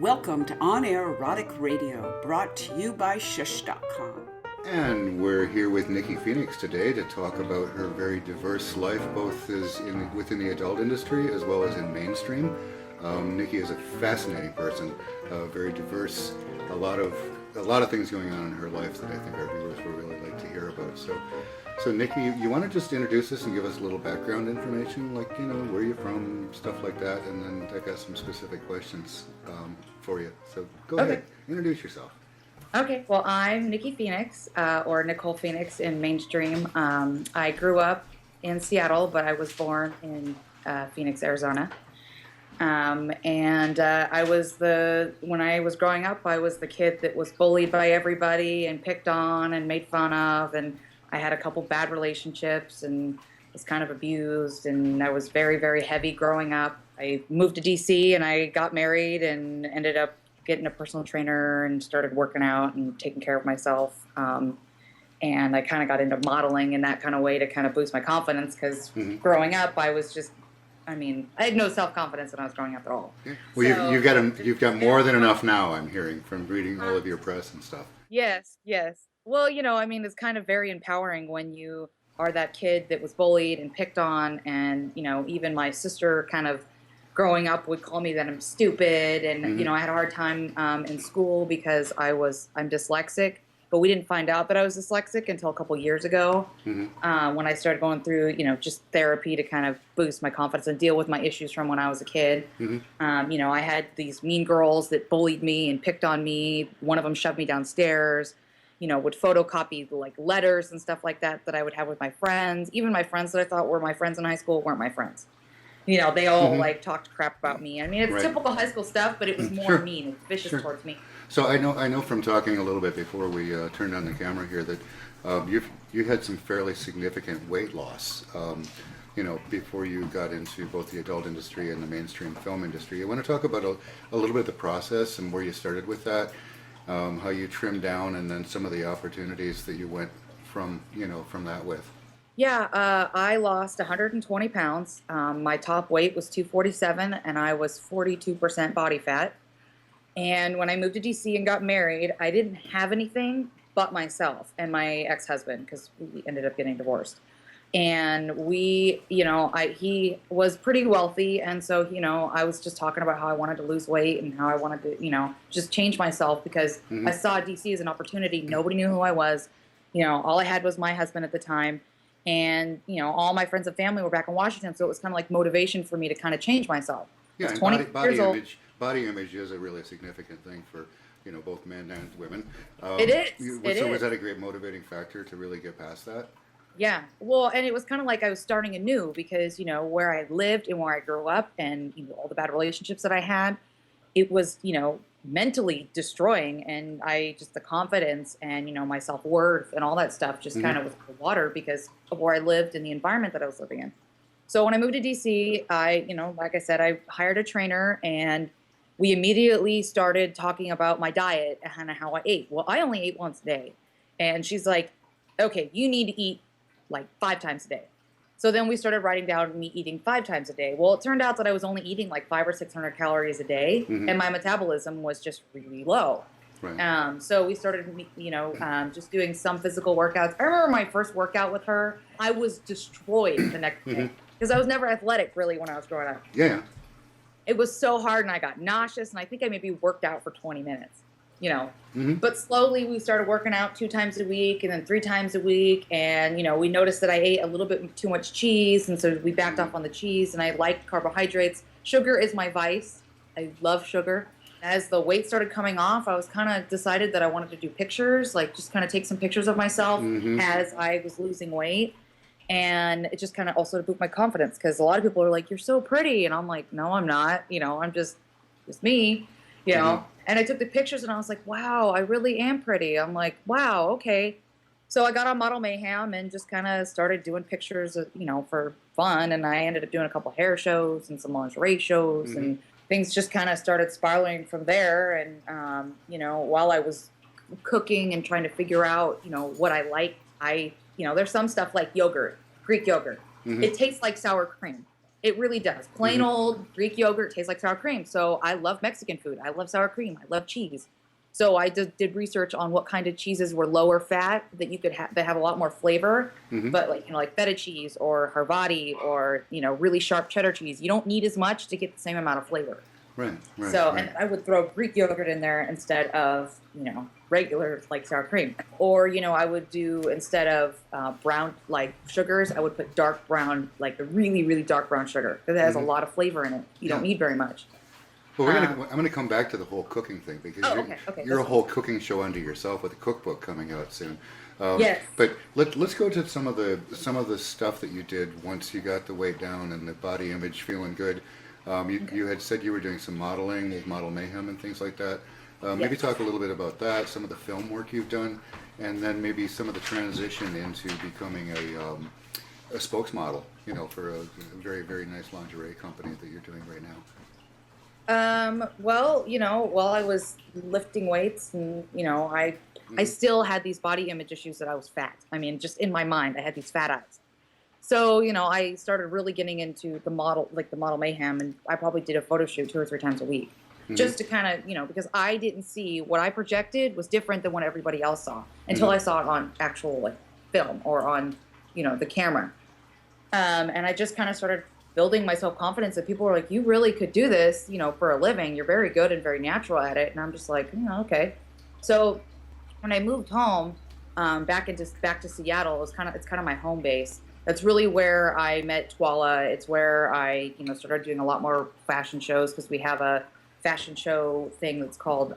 Welcome to On Air Erotic Radio, brought to you by Shush.com. And we're here with Nikki Phoenix today to talk about her very diverse life, both within the adult industry as well as in mainstream. Nikki is a fascinating person, very diverse, a lot of things going on in her life that I think our viewers will really like to hear about. So Nikki, you want to just introduce us and give us a little background information, like, where you're from, stuff like that, and then I got some specific questions for you. So go ahead, introduce yourself. Okay, well, I'm Nikki Phoenix, or Nicole Phoenix in mainstream. I grew up in Seattle, but I was born in Phoenix, Arizona. When I was growing up, I was the kid that was bullied by everybody and picked on and made fun of, and I had a couple bad relationships and was kind of abused, and I was very, very heavy growing up. I moved to DC and I got married and ended up getting a personal trainer and started working out and taking care of myself. And I kind of got into modeling in that kind of way to kind of boost my confidence because growing up, I had no self-confidence when I was growing up at all. Well, so, you've got more than enough now, I'm hearing, from reading all of your press and stuff. Yes. Well, it's kind of very empowering when you are that kid that was bullied and picked on, and, even my sister kind of growing up would call me that I'm stupid, and, I had a hard time in school because I'm dyslexic, but we didn't find out that I was dyslexic until a couple years ago when I started going through, just therapy to kind of boost my confidence and deal with my issues from when I was a kid. I had these mean girls that bullied me and picked on me. One of them shoved me downstairs, would photocopy like letters and stuff like that I would have with my friends. Even my friends that I thought were my friends in high school weren't my friends. They all like talked crap about me. I mean, it's typical high school stuff, but it was more mean and vicious towards me. So I know from talking a little bit before we turned on the camera here that you had some fairly significant weight loss, before you got into both the adult industry and the mainstream film industry. I want to talk about a little bit of the process and where you started with that, how you trimmed down, and then some of the opportunities that you went from that with. Yeah, I lost 120 pounds. My top weight was 247, and I was 42% body fat. And when I moved to DC and got married, I didn't have anything but myself and my ex-husband, because we ended up getting divorced. And he was pretty wealthy, and so, I was just talking about how I wanted to lose weight and how I wanted to, just change myself because I saw DC as an opportunity. Nobody knew who I was. All I had was my husband at the time. And, all my friends and family were back in Washington, so it was kind of like motivation for me to kind of change myself. Yeah, and body image is a really significant thing for, both men and women. It is. Was that a great motivating factor to really get past that? Yeah. Well, and it was kind of like I was starting anew because, where I lived and where I grew up and, all the bad relationships that I had, it was, mentally destroying, and the confidence and my self-worth and all that stuff just kind of was the water because of where I lived and the environment that I was living in. So when I moved to DC, I like I said, I hired a trainer, and we immediately started talking about my diet and how I ate. Well, I only ate once a day, and she's like, okay, you need to eat like 5 times a day. So then we started writing down me eating 5 times a day. Well, it turned out that I was only eating like 500 or 600 calories a day, and my metabolism was just really low. Right. So we started, just doing some physical workouts. I remember my first workout with her. I was destroyed the next day because I was never athletic really when I was growing up. Yeah. It was so hard, and I got nauseous, and I think I maybe worked out for 20 minutes. But slowly we started working out 2 times a week and then 3 times a week. And, we noticed that I ate a little bit too much cheese. And so we backed off on the cheese, and I liked carbohydrates. Sugar is my vice. I love sugar. As the weight started coming off, I was kind of decided that I wanted to do pictures, like just kind of take some pictures of myself as I was losing weight. And it just kind of also to boost my confidence because a lot of people are like, you're so pretty. And I'm like, no, I'm not. I'm just me, And I took the pictures, and I was like, wow, I really am pretty. I'm like, wow, okay. So I got on Model Mayhem and just kind of started doing pictures, for fun. And I ended up doing a couple hair shows and some lingerie shows, and things just kind of started spiraling from there. And, while I was cooking and trying to figure out, what I liked, there's some stuff like yogurt, Greek yogurt. It tastes like sour cream. It really does. Plain old Greek yogurt tastes like sour cream. So I love Mexican food. I love sour cream. I love cheese. So I did research on what kind of cheeses were lower fat that you could that have a lot more flavor, but like feta cheese or Havarti or really sharp cheddar cheese. You don't need as much to get the same amount of flavor. Right. So right. and I would throw Greek yogurt in there instead of regular like sour cream, or I would do instead of brown like sugars, I would put dark brown, like the really dark brown sugar, because it has a lot of flavor in it. You don't need very much. Well, I'm going to come back to the whole cooking thing, because you're a whole cooking show unto yourself with a cookbook coming out soon. Yes. But let's go to some of the stuff that you did once you got the weight down and the body image feeling good. You had said you were doing some modeling with Model Mayhem and things like that. Maybe talk a little bit about that, some of the film work you've done, and then maybe some of the transition into becoming a spokesmodel, for a very, very nice lingerie company that you're doing right now. Well, while I was lifting weights and, I still had these body image issues that I was fat. I mean, just in my mind, I had these fat eyes. So, I started really getting into the Model Mayhem, and I probably did a photo shoot 2 or 3 times a week, just to kind of, because I didn't see what I projected was different than what everybody else saw until I saw it on actual film or on, the camera. And I just kind of started building my self-confidence that people were like, you really could do this, for a living. You're very good and very natural at it. And I'm just like, okay. So when I moved home, back to Seattle, it's kind of my home base. That's really where I met Twala. It's where I, started doing a lot more fashion shows, because we have a fashion show thing that's called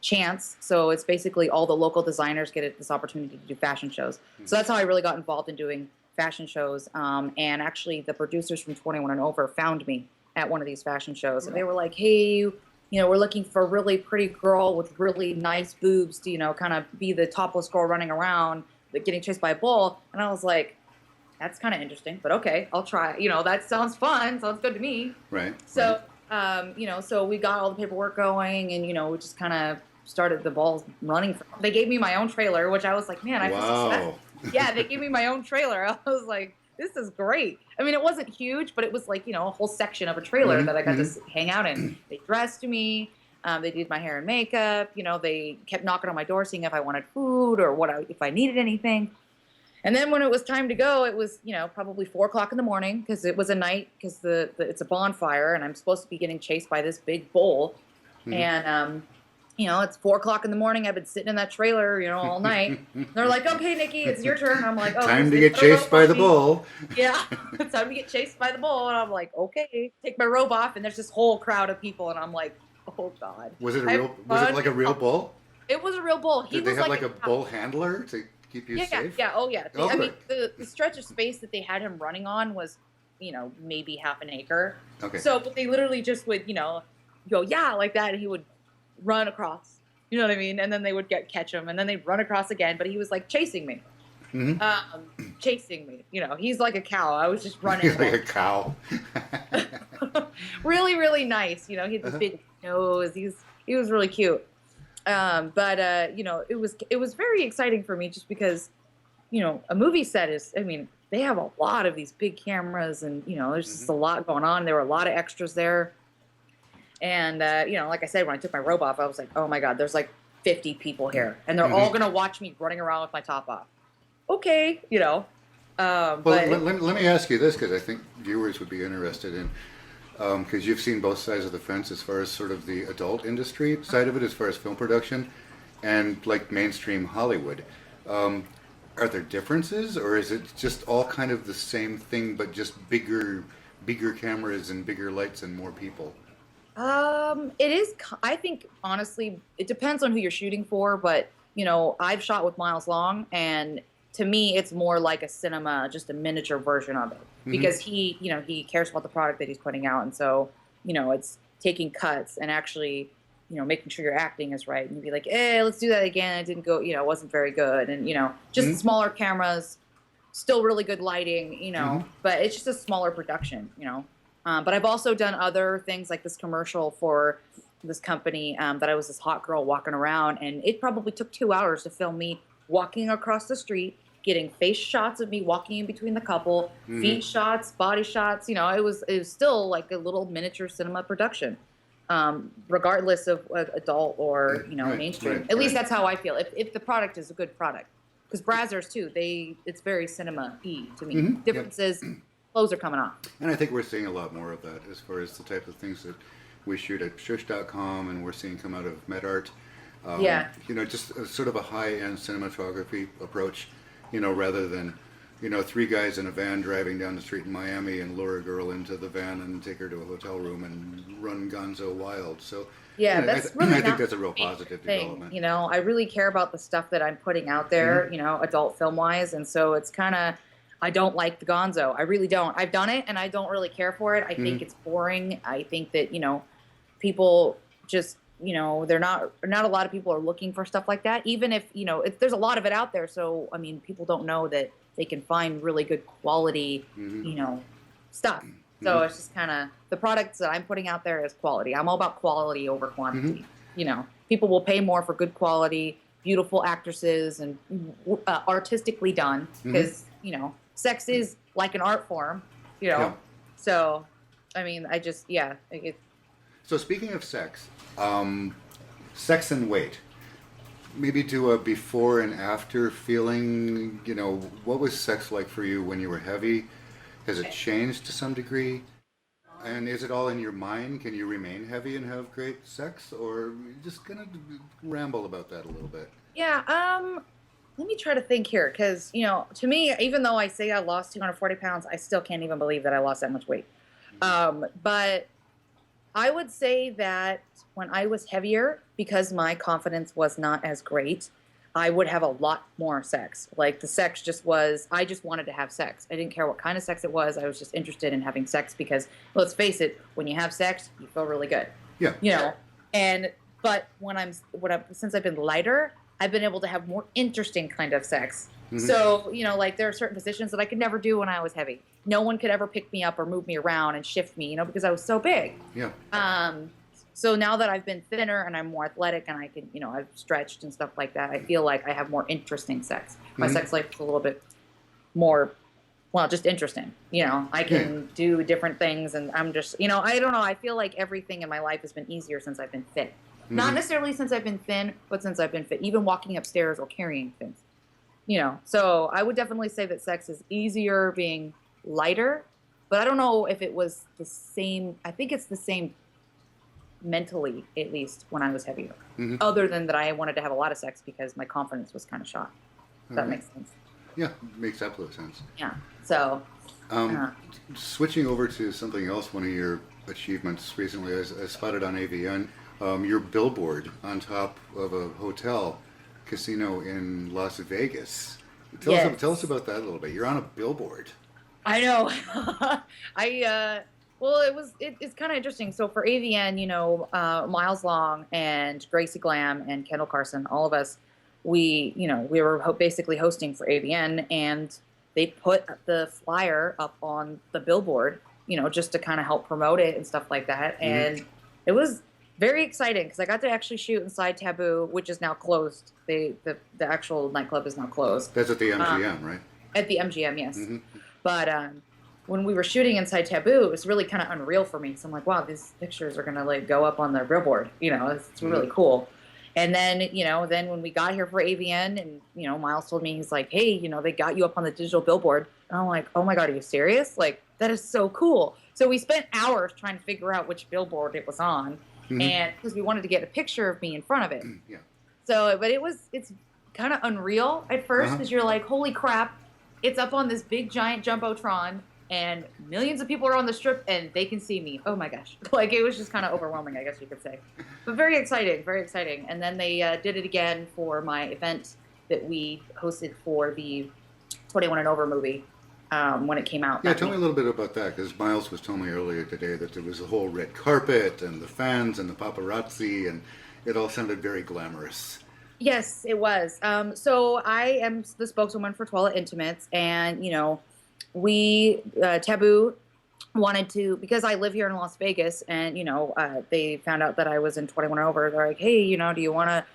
Chance. So it's basically all the local designers get this opportunity to do fashion shows. So that's how I really got involved in doing fashion shows. And actually the producers from 21 and Over found me at one of these fashion shows. And they were like, hey, we're looking for a really pretty girl with really nice boobs to, kind of be the topless girl running around getting chased by a bull. And I was like, that's kind of interesting, but okay, I'll try. That sounds fun. Sounds good to me. Right. So, so we got all the paperwork going, and, we just kind of started the balls running. They gave me my own trailer, which I was like, man, I feel so special. Yeah, they gave me my own trailer. I was like, this is great. I mean, it wasn't huge, but it was like, a whole section of a trailer that I got to hang out in. They dressed me. They did my hair and makeup. They kept knocking on my door, seeing if I wanted food or if I needed anything. And then when it was time to go, it was, probably 4:00 in the morning, because it was a night, because it's a bonfire, and I'm supposed to be getting chased by this big bull. And, it's 4:00 in the morning. I've been sitting in that trailer, all night. They're like, okay, Nikki, it's your turn. I'm like, oh, time to get chased by the bull. Yeah, it's time to get chased by the bull. And I'm like, okay, take my robe off. And there's this whole crowd of people. And I'm like, oh, God. Was it like a real bull? It was a real bull. Did they have like a bull handler to keep you safe? Yeah, oh yeah. I mean, the stretch of space that they had him running on was, maybe half an acre. Okay. So, but they literally just would, go, yeah, like that, and he would run across. You know what I mean? And then they would catch him, and then they'd run across again, but he was like chasing me. Chasing me. He's like a cow. I was just running. He's like a cow. Really, really nice. He had this big nose. He was really cute. But it was very exciting for me, just because, a movie set is, they have a lot of these big cameras, and, there's just a lot going on. There were a lot of extras there. And, like I said, when I took my robe off, I was like, oh my God, there's like 50 people here, and they're all going to watch me running around with my top off. Okay. Well, let me ask you this, because I think viewers would be interested in, because you've seen both sides of the fence as far as sort of the adult industry side of it, as far as film production, and like mainstream Hollywood. Are there differences, or is it just all kind of the same thing, but just bigger cameras and bigger lights and more people? It is, I think, honestly, it depends on who you're shooting for, but, I've shot with Miles Long, and to me, it's more like a cinema, just a miniature version of it, because he cares about the product that he's putting out. And so, it's taking cuts and actually, making sure your acting is right, and you'd be like, hey, let's do that again. It didn't go, it wasn't very good. And, just smaller cameras, still really good lighting, but it's just a smaller production, But I've also done other things, like this commercial for this company that I was this hot girl walking around, and it probably took 2 hours to film me walking across the street getting face shots of me walking in between the couple, feet shots, body shots. You know, it was still like a little miniature cinema production, regardless of adult or, you know, mainstream. At least that's how I feel. If the product is a good product, because Brazzers too, it's very cinema-y to me. Difference is clothes are coming off. And I think we're seeing a lot more of that as far as the type of things that we shoot at shush.com and we're seeing come out of MedArt. You know, just sort of a high-end cinematography approach, you know, rather than, you know, three guys in a van driving down the street in Miami and lure a girl into the van and take her to a hotel room and run gonzo wild. So yeah, that's really I think that's a real positive development. You know, I really care about the stuff that I'm putting out there, you know, adult film-wise, and so it's kind of, I don't like the gonzo. I really don't. I've done it, and I don't really care for it. I think it's boring. I think that, you know, people just, you know, not a lot of people are looking for stuff like that. Even if, you know, there's a lot of it out there. So, I mean, people don't know that they can find really good quality, you know, stuff. So it's just kind of, the products that I'm putting out there is quality. I'm all about quality over quantity. You know, people will pay more for good quality, beautiful actresses, and artistically done, because, you know, sex is like an art form, you know. Yeah. So, I mean, I just, So speaking of sex, sex and weight, maybe do a before and after feeling. You know, what was sex like for you when you were heavy? Has it changed to some degree? And is it all in your mind? Can you remain heavy and have great sex? Or just kind of ramble about that a little bit? Yeah, let me try to think here, because, you know, to me, even though I say I lost 240 pounds, I still can't even believe that I lost that much weight. But I would say that when I was heavier, because my confidence was not as great, I would have a lot more sex. Like, the sex just was, I just wanted to have sex. I didn't care what kind of sex it was. I was just interested in having sex because, let's face it, when you have sex, you feel really good. Yeah. You know, but since I've been lighter, I've been able to have more interesting kind of sex. So, you know, like, there are certain positions that I could never do when I was heavy. No one could ever pick me up or move me around and shift me, you know, because I was so big. Yeah. So now that I've been thinner and I'm more athletic and I can, you know, I've stretched and stuff like that, I feel like I have more interesting sex. My sex life is a little bit more, well, just interesting. You know, I can do different things, and I'm just, you know, I don't know. I feel like everything in my life has been easier since I've been fit. Not necessarily since I've been thin, but since I've been fit, even walking upstairs or carrying things. You know, so I would definitely say that sex is easier being lighter, but I don't know if it was the same. I think it's the same mentally, at least, when I was heavier. Other than that, I wanted to have a lot of sex because my confidence was kind of shot. Does that make sense? Yeah, makes absolute sense. Yeah. So, switching over to something else, one of your achievements recently, I spotted on AVN, your billboard on top of a hotel casino in Las Vegas. Tell us about that a little bit. You're on a billboard. I know. Well, it's kind of interesting. So for AVN, you know, Miles Long and Gracie Glam and Kendall Carson, all of us, we were basically hosting for AVN, and they put the flyer up on the billboard, you know, just to kind of help promote it and stuff like that. And it was very exciting because I got to actually shoot inside TABU, which is now closed. The actual nightclub is now closed. That's at the MGM, right? At the MGM, yes. But when we were shooting inside TABU, it was really kind of unreal for me. So I'm like, wow, these pictures are gonna like go up on the billboard. You know, it's really cool. And then, you know, when we got here for AVN, and, you know, Miles told me, he's like, hey, you know, they got you up on the digital billboard. And I'm like, oh my God, are you serious? Like, that is so cool. So we spent hours trying to figure out which billboard it was on. And because we wanted to get a picture of me in front of it. So, but it's kind of unreal at first, because you're like, holy crap, it's up on this big giant Jumbotron, and millions of people are on the strip, and they can see me. Oh my gosh. Like, it was just kind of overwhelming, I guess you could say. But very exciting, very exciting. And then they did it again for my event that we hosted for the 21 and Over movie when it came out. Yeah, tell me a little bit about that, because Miles was telling me earlier today that there was a whole red carpet and the fans and the paparazzi, and it all sounded very glamorous. Yes, it was. So I am the spokeswoman for Twilight Intimates, and, you know, we, TABU wanted to, because I live here in Las Vegas, and, you know, they found out that I was in 21 and Over. They're like, hey, you know, do you want to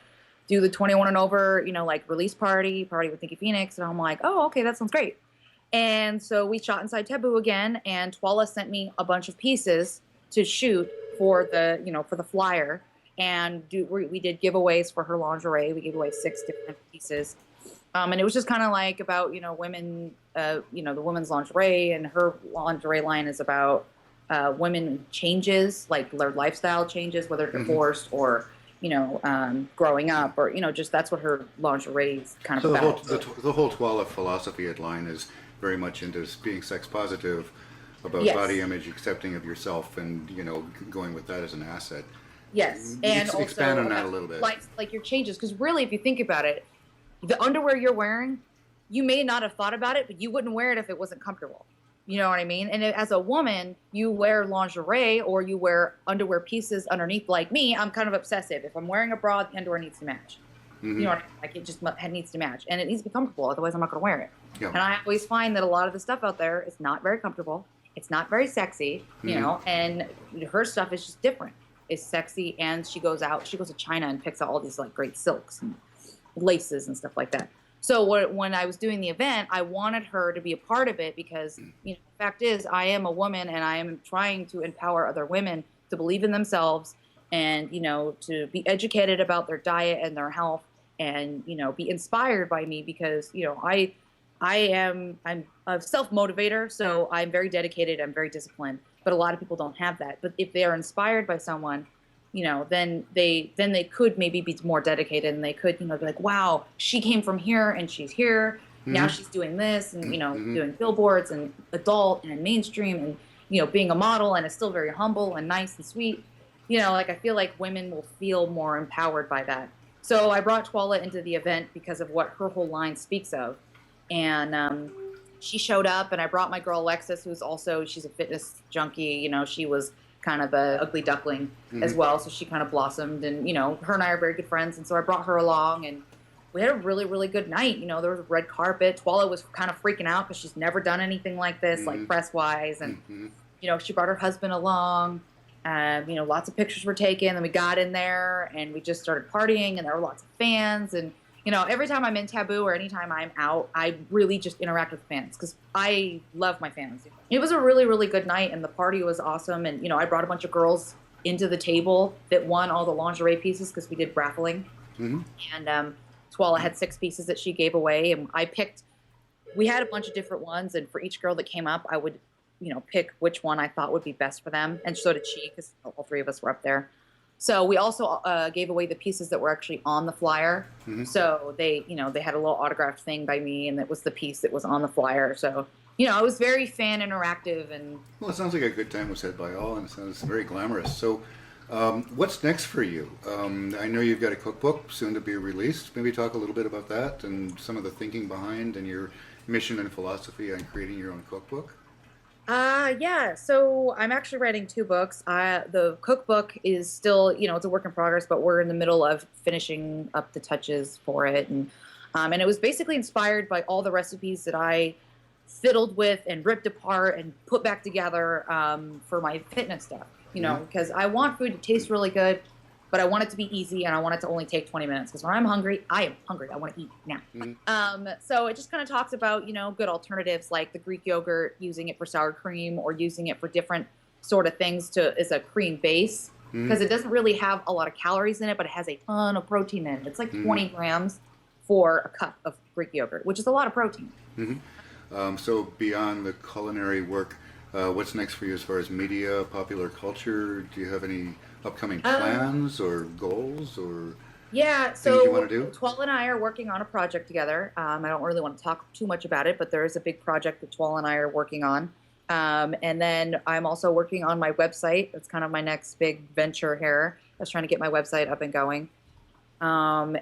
do the 21 and over, like release party with Nikki Phoenix. And I'm like, oh, okay, that sounds great. And so we shot inside TABU again, and Twala sent me a bunch of pieces to shoot for for the flyer. And we did giveaways for her lingerie. We gave away 6 different pieces. And it was just kind of like about, women, the women's lingerie, and her lingerie line is about women changes, like their lifestyle changes, whether divorced or, growing up, or, just that's what her lingerie is kind of about. The whole Twala philosophy at Line is very much into being sex positive, about body image, accepting of yourself, and, going with that as an asset. Yes, and also expand on that a little bit. Like your changes, because really, if you think about it, the underwear you're wearing, you may not have thought about it, but you wouldn't wear it if it wasn't comfortable. You know what I mean? And as a woman, you wear lingerie or you wear underwear pieces underneath. Like me, I'm kind of obsessive. If I'm wearing a bra, the underwear needs to match. Mm-hmm. You know what I mean? Like it just needs to match, and it needs to be comfortable. Otherwise, I'm not going to wear it. Yeah. And I always find that a lot of the stuff out there is not very comfortable. It's not very sexy, and her stuff is just different. It's sexy, and she goes to China and picks out all these like great silks and laces and stuff like that. So when I was doing the event, I wanted her to be a part of it because, the fact is, I am a woman, and I am trying to empower other women to believe in themselves and, to be educated about their diet and their health and, be inspired by me because, I'm a self-motivator, so I'm very dedicated, I'm very disciplined, but a lot of people don't have that. But if they are inspired by someone, then they could maybe be more dedicated, and they could, be like, wow, she came from here and she's here. Now she's doing this and, doing billboards and adult and mainstream and, being a model, and is still very humble and nice and sweet. I feel like women will feel more empowered by that. So I brought Twala into the event because of what her whole line speaks of. And she showed up, and I brought my girl Alexis, she's a fitness junkie. She was kind of a ugly duckling as well, so she kind of blossomed, and her and I are very good friends, and so I brought her along, and we had a really, really good night. There was a red carpet. Twala was kind of freaking out because she's never done anything like this, like press-wise, and she brought her husband along. Lots of pictures were taken, and we got in there, and we just started partying, and there were lots of fans, and every time I'm in TABU or anytime I'm out, I really just interact with fans because I love my fans. It was a really, really good night, and the party was awesome. And, I brought a bunch of girls into the table that won all the lingerie pieces because we did raffling. And Twala had 6 pieces that she gave away, and we had a bunch of different ones, and for each girl that came up, I would, pick which one I thought would be best for them. And so did she, because all 3 of us were up there. So we also gave away the pieces that were actually on the flyer. So they had a little autographed thing by me, and that was the piece that was on the flyer. So, it was very fan interactive. And well, it sounds like a good time was had by all, and it sounds very glamorous. So what's next for you? I know you've got a cookbook soon to be released. Maybe talk a little bit about that and some of the thinking behind and your mission and philosophy on creating your own cookbook. Yeah, so I'm actually writing 2 books. The cookbook is still, it's a work in progress, but we're in the middle of finishing up the touches for it. And it was basically inspired by all the recipes that I fiddled with and ripped apart and put back together for my fitness stuff, because I want food to taste really good, but I want it to be easy, and I want it to only take 20 minutes. Because when I'm hungry, I am hungry. I want to eat now. So it just kind of talks about, good alternatives like the Greek yogurt, using it for sour cream or using it for different sort of things as a cream base. Because it doesn't really have a lot of calories in it, but it has a ton of protein in it. It's like 20 grams for a cup of Greek yogurt, which is a lot of protein. So beyond the culinary work, what's next for you as far as media, popular culture? Do you have any upcoming plans or goals or things you want to do? Twala and I are working on a project together. I don't really want to talk too much about it, but there is a big project that Twala and I are working on. And then I'm also working on my website. That's kind of my next big venture here. I was trying to get my website up and going. And,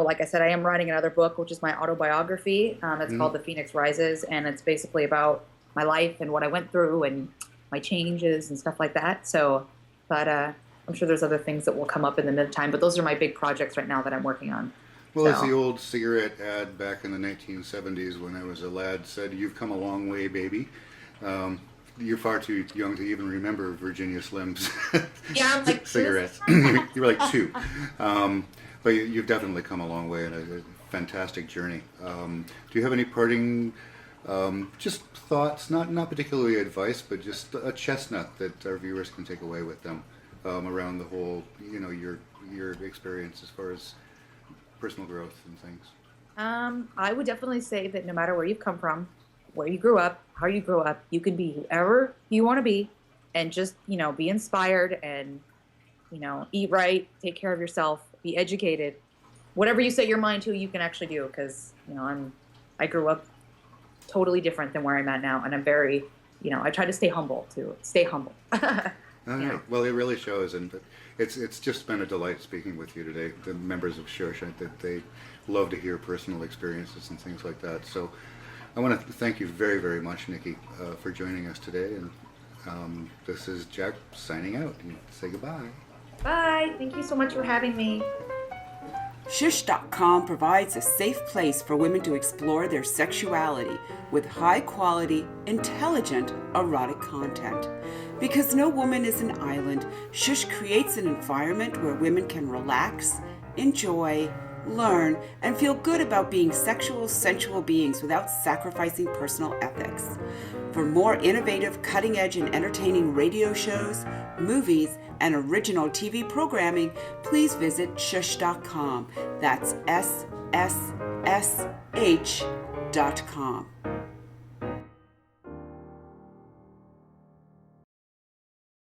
like I said, I am writing another book, which is my autobiography. It's called The Phoenix Rises, and it's basically about my life and what I went through and my changes and stuff like that. So, but I'm sure there's other things that will come up in the meantime, but those are my big projects right now that I'm working on. Well, as the old cigarette ad back in the 1970s when I was a lad said, "You've come a long way, baby." You're far too young to even remember Virginia Slim's I'm like, cigarettes. You were like 2. But you've definitely come a long way and a fantastic journey. Do you have any parting just thoughts, not particularly advice, but just a chestnut that our viewers can take away with them around the whole, your experience as far as personal growth and things? I would definitely say that no matter where you've come from, where you grew up, how you grew up, you can be whoever you want to be, and just, be inspired and, eat right, take care of yourself, be educated. Whatever you set your mind to, you can actually do, because, I grew up totally different than where I'm at now, and I'm very, I try to stay humble too. Stay humble. All right. Well, it really shows, and it's just been a delight speaking with you today. The members of Shush, that they love to hear personal experiences and things like that. So I want to thank you very, very much, Nikki, for joining us today. And this is Jack signing out. And say goodbye. Bye. Thank you so much for having me. Shush.com provides a safe place for women to explore their sexuality with high-quality, intelligent, erotic content. Because no woman is an island, Shush creates an environment where women can relax, enjoy, learn, and feel good about being sexual, sensual beings without sacrificing personal ethics. For more innovative, cutting-edge, and entertaining radio shows, movies, and original TV programming, please visit shush.com. That's SSSH.com.